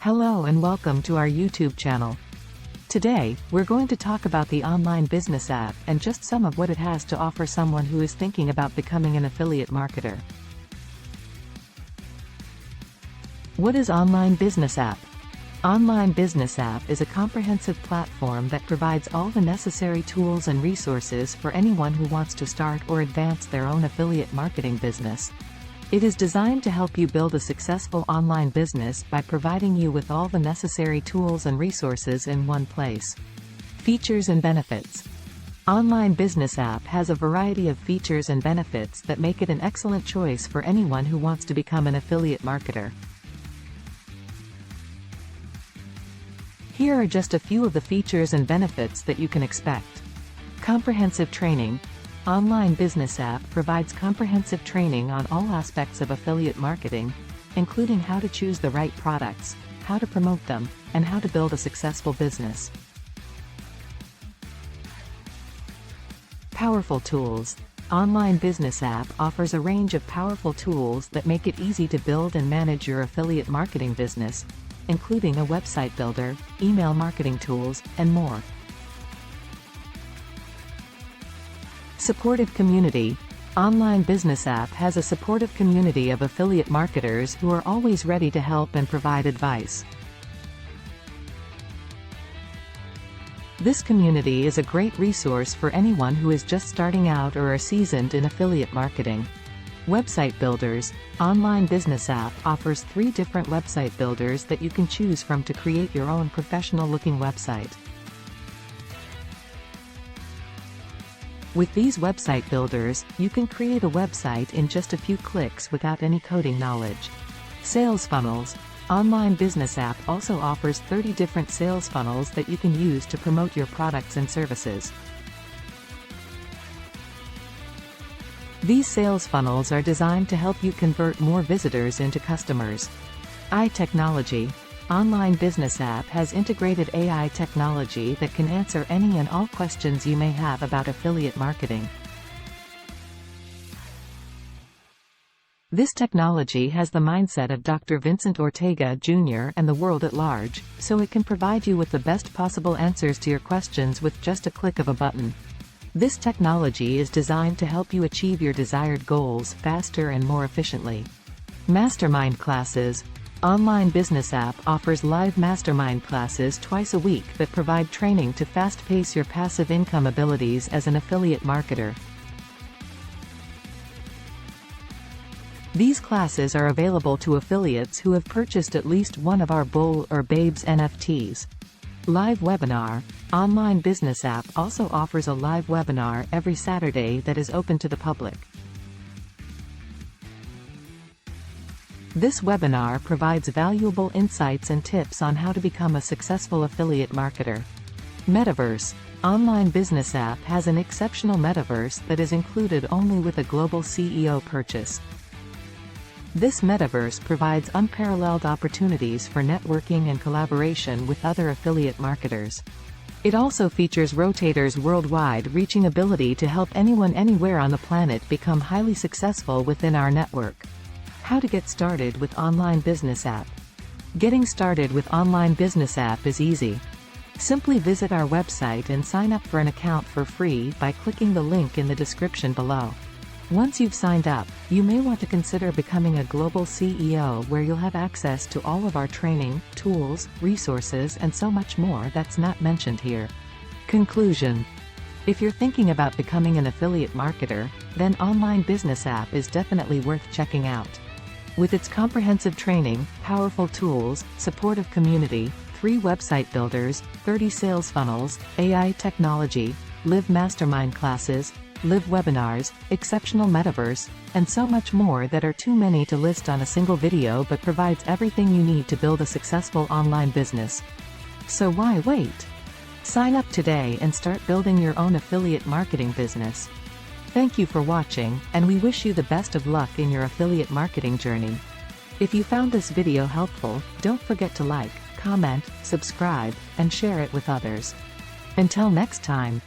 Hello and welcome to our YouTube channel. Today, we're going to talk about the online business app and just some of what it has to offer someone who is thinking about becoming an affiliate marketer. What is Online Business App? Online Business App is a comprehensive platform that provides all the necessary tools and resources for anyone who wants to start or advance their own affiliate marketing business. It is designed to help you build a successful online business by providing you with all the necessary tools and resources in one place. Features and benefits. Online Business App has a variety of features and benefits that make it an excellent choice for anyone who wants to become an affiliate marketer. Here are just a few of the features and benefits that you can expect. Comprehensive training. Online Business App provides comprehensive training on all aspects of affiliate marketing, including how to choose the right products, how to promote them, and how to build a successful business. Powerful tools. Online Business App offers a range of powerful tools that make it easy to build and manage your affiliate marketing business, including a website builder, email marketing tools, and more. Supportive community. Online Business App has a supportive community of affiliate marketers who are always ready to help and provide advice. This community is a great resource for anyone who is just starting out or are seasoned in affiliate marketing. Website builders. Online Business App offers 3 different website builders that you can choose from to create your own professional-looking website. With these website builders, you can create a website in just a few clicks without any coding knowledge. Sales funnels. Online Business App also offers 30 different sales funnels that you can use to promote your products and services. These sales funnels are designed to help you convert more visitors into customers. AI technology. Online Business App has integrated AI technology that can answer any and all questions you may have about affiliate marketing. This technology has the mindset of Dr. Vincent Ortega Jr. and the world at large, so it can provide you with the best possible answers to your questions with just a click of a button. This technology is designed to help you achieve your desired goals faster and more efficiently. Mastermind classes. Online Business App offers live mastermind classes twice a week that provide training to fast-pace your passive income abilities as an affiliate marketer. These classes are available to affiliates who have purchased at least one of our Bull or Babes NFTs. Live webinar. Online Business App also offers a live webinar every Saturday that is open to the public. This webinar provides valuable insights and tips on how to become a successful affiliate marketer. Metaverse. Online Business App has an exceptional metaverse that is included only with a global CEO purchase. This metaverse provides unparalleled opportunities for networking and collaboration with other affiliate marketers. It also features rotators worldwide, reaching ability to help anyone anywhere on the planet become highly successful within our network. How to get started with Online Business App. Getting started with Online Business App is easy. Simply visit our website and sign up for an account for free by clicking the link in the description below. Once you've signed up, you may want to consider becoming a global CEO where you'll have access to all of our training, tools, resources, and so much more that's not mentioned here. Conclusion. If you're thinking about becoming an affiliate marketer, then Online Business App is definitely worth checking out. With its comprehensive training, powerful tools, supportive community, 3 website builders, 30 sales funnels, AI technology, live mastermind classes, live webinars, exceptional metaverse, and so much more that are too many to list on a single video, but provides everything you need to build a successful online business. So why wait? Sign up today and start building your own affiliate marketing business. Thank you for watching, and we wish you the best of luck in your affiliate marketing journey. If you found this video helpful, don't forget to like, comment, subscribe, and share it with others. Until next time.